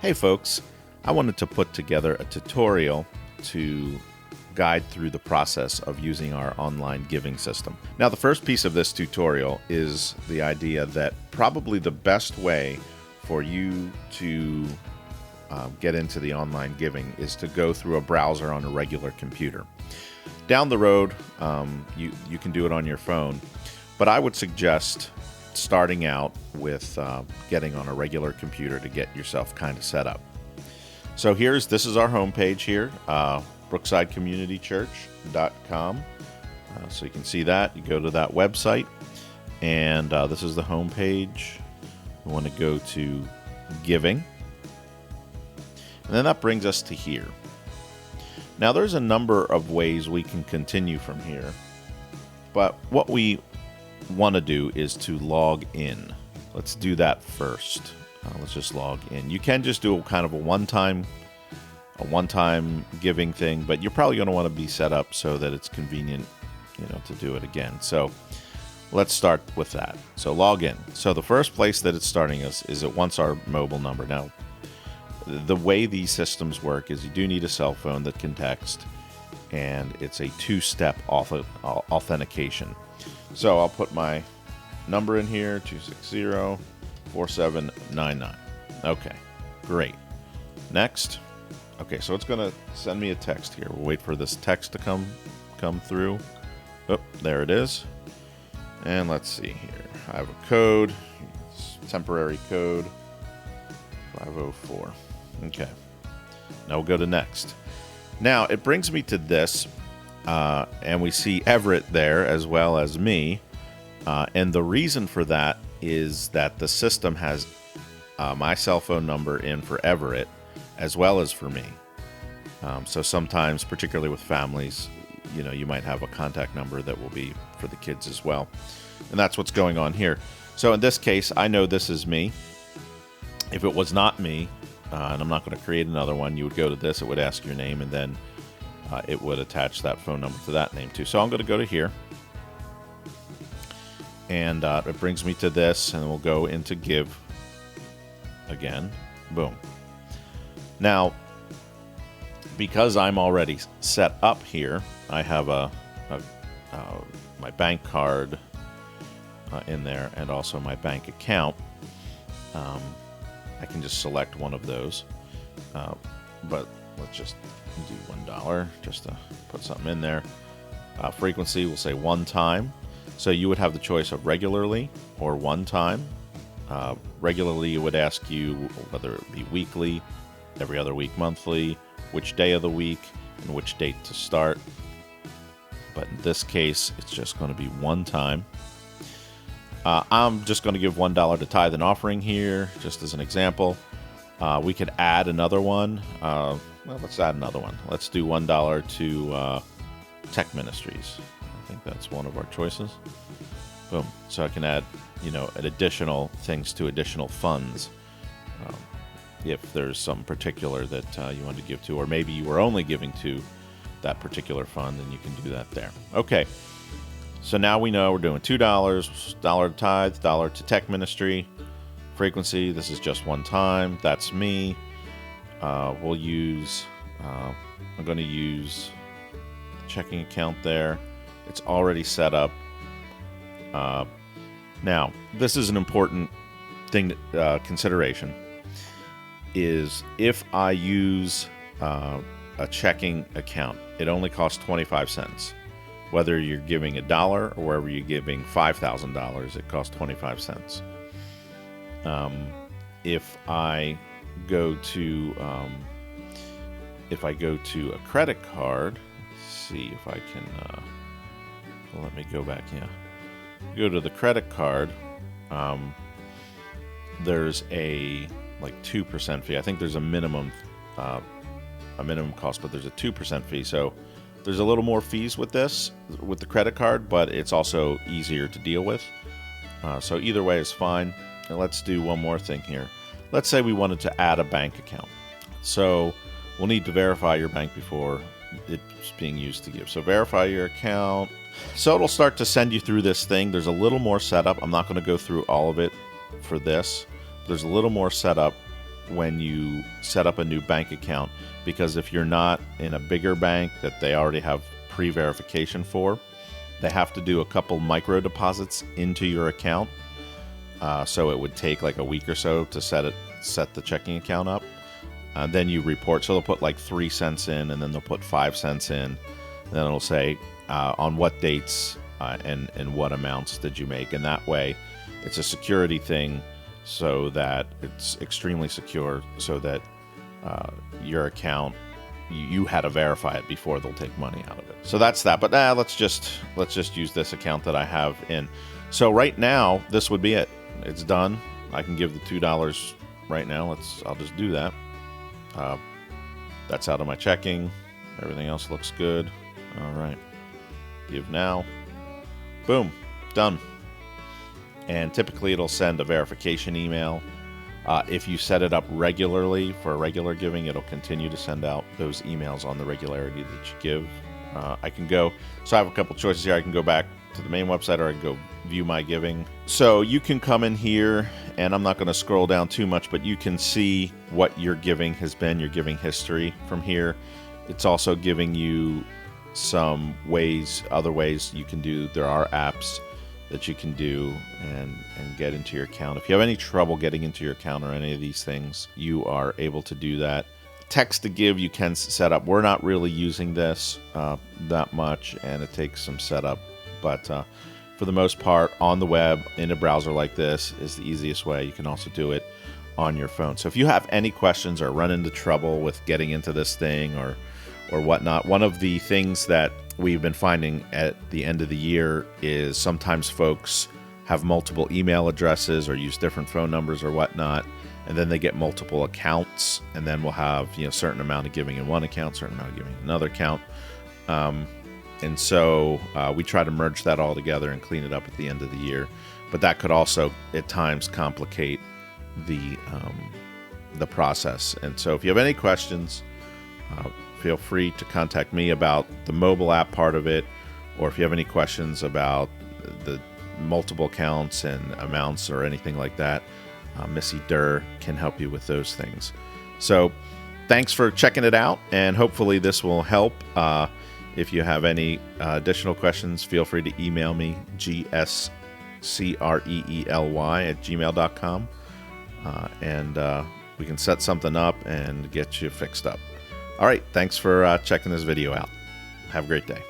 Hey folks, I wanted to put together a tutorial to guide through the process of using our online giving system. Now, the first piece of this tutorial is the idea that probably the best way for you to get into the online giving is to go through a browser on a regular computer. Down the road, you can do it on your phone, but I would suggest starting out with getting on a regular computer to get yourself kind of set up. So this is our homepage here, brooksidecommunitychurch.com. So you can see that. You go to that website, and this is the homepage. We want to go to Giving, and then that brings us to here. Now there's a number of ways we can continue from here, but what we want to do is to log in. Let's do that first. Let's just log in. You can just do kind of a one-time giving thing, but you're probably going to want to be set up so that it's convenient, to do it again. So let's start with that. So log in. So the first place that it's starting us is it wants our mobile number. Now, the way these systems work is you do need a cell phone that can text, and it's a two-step authentication. So I'll put my number in here, 260-4799. Okay, great. Next. Okay, so it's going to send me a text here. We'll wait for this text to come through. Oh, there it is. And let's see here. I have a code. It's temporary code. 504. Okay. Now we'll go to next. Now, it brings me to this. And we see Everett there as well as me. And the reason for that is that the system has my cell phone number in for Everett as well as for me. So sometimes, particularly with families, you might have a contact number that will be for the kids as well. And that's what's going on here. So in this case, I know this is me. If it was not me, and I'm not going to create another one, you would go to this, it would ask your name, and then it would attach that phone number to that name too. So I'm going to go to here, and it brings me to this, and we'll go into Give again. Boom. Now, because I'm already set up here, I have my bank card in there, and also my bank account. I can just select one of those, but let's just do $1 just to put something in there. Frequency, we'll say one time. So you would have the choice of regularly or one time. Regularly, it would ask you whether it be weekly, every other week, monthly, which day of the week, and which date to start. But in this case, it's just going to be one time. I'm just going to give $1 to tithe and offering here, just as an example. We could add another one. Well, let's add another one. Let's do $1 to Tech Ministries. I think that's one of our choices. Boom. So I can add, additional things to additional funds. If there's some particular that you want to give to, or maybe you were only giving to that particular fund, then you can do that there. Okay. So now we know we're doing $2, $1 to tithe, $1 to Tech Ministry. Frequency, this is just one time. That's me. We'll use, I'm going to use the checking account there. It's already set up. Now, this is an important thing, consideration, is if I use a checking account, it only costs 25 cents. Whether you're giving $1 or whether you're giving $5,000, it costs 25 cents. If I go to a credit card, let's see if I can. Let me go back. Yeah, go to the credit card. There's a 2% fee. I think there's a minimum cost, but there's a 2% fee. So there's a little more fees with the credit card, but it's also easier to deal with. So either way is fine. And let's do one more thing here. Let's say we wanted to add a bank account. So we'll need to verify your bank before it's being used to give. So verify your account. So it'll start to send you through this thing. There's a little more setup. I'm not going to go through all of it for this. There's a little more setup when you set up a new bank account, because if you're not in a bigger bank that they already have pre-verification for, they have to do a couple micro deposits into your account. So it would take like a week or so to set the checking account up. Then you report. So they'll put like 3 cents in, and then they'll put 5 cents in. And then it'll say on what dates and what amounts did you make. And that way, it's a security thing, so that it's extremely secure, so that your account, you had to verify it before they'll take money out of it. So that's that. But let's just use this account that I have in. So right now, this would be it. It's done. I can give the $2 right now. I'll just do that. That's out of my checking. Everything else looks good. All right. Give now. Boom. Done. And typically it'll send a verification email. If you set it up regularly for regular giving, it'll continue to send out those emails on the regularity that you give. I can go, so I have a couple choices here. I can go back to the main website, or I can go view my giving. So you can come in here, and I'm not going to scroll down too much, but you can see what your giving has been, your giving history from here. It's also giving you some ways, other ways you can do. There are apps that you can do and get into your account. If you have any trouble getting into your account or any of these things, you are able to do that. Text to give you can set up. We're not really using this that much, and it takes some setup, but for the most part, on the web, in a browser like this is the easiest way. You can also do it on your phone. So if you have any questions or run into trouble with getting into this thing or whatnot, one of the things that we've been finding at the end of the year is sometimes folks have multiple email addresses or use different phone numbers or whatnot, and then they get multiple accounts, and then we'll have a certain amount of giving in one account, certain amount of giving in another account. And so we try to merge that all together and clean it up at the end of the year. But that could also, at times, complicate the process. And so if you have any questions, feel free to contact me about the mobile app part of it, or if you have any questions about the multiple accounts and amounts or anything like that, Missy Durr can help you with those things. So thanks for checking it out, and hopefully this will help. If you have any additional questions, feel free to email me, gscreely@gmail.com, and we can set something up and get you fixed up. All right, thanks for checking this video out. Have a great day.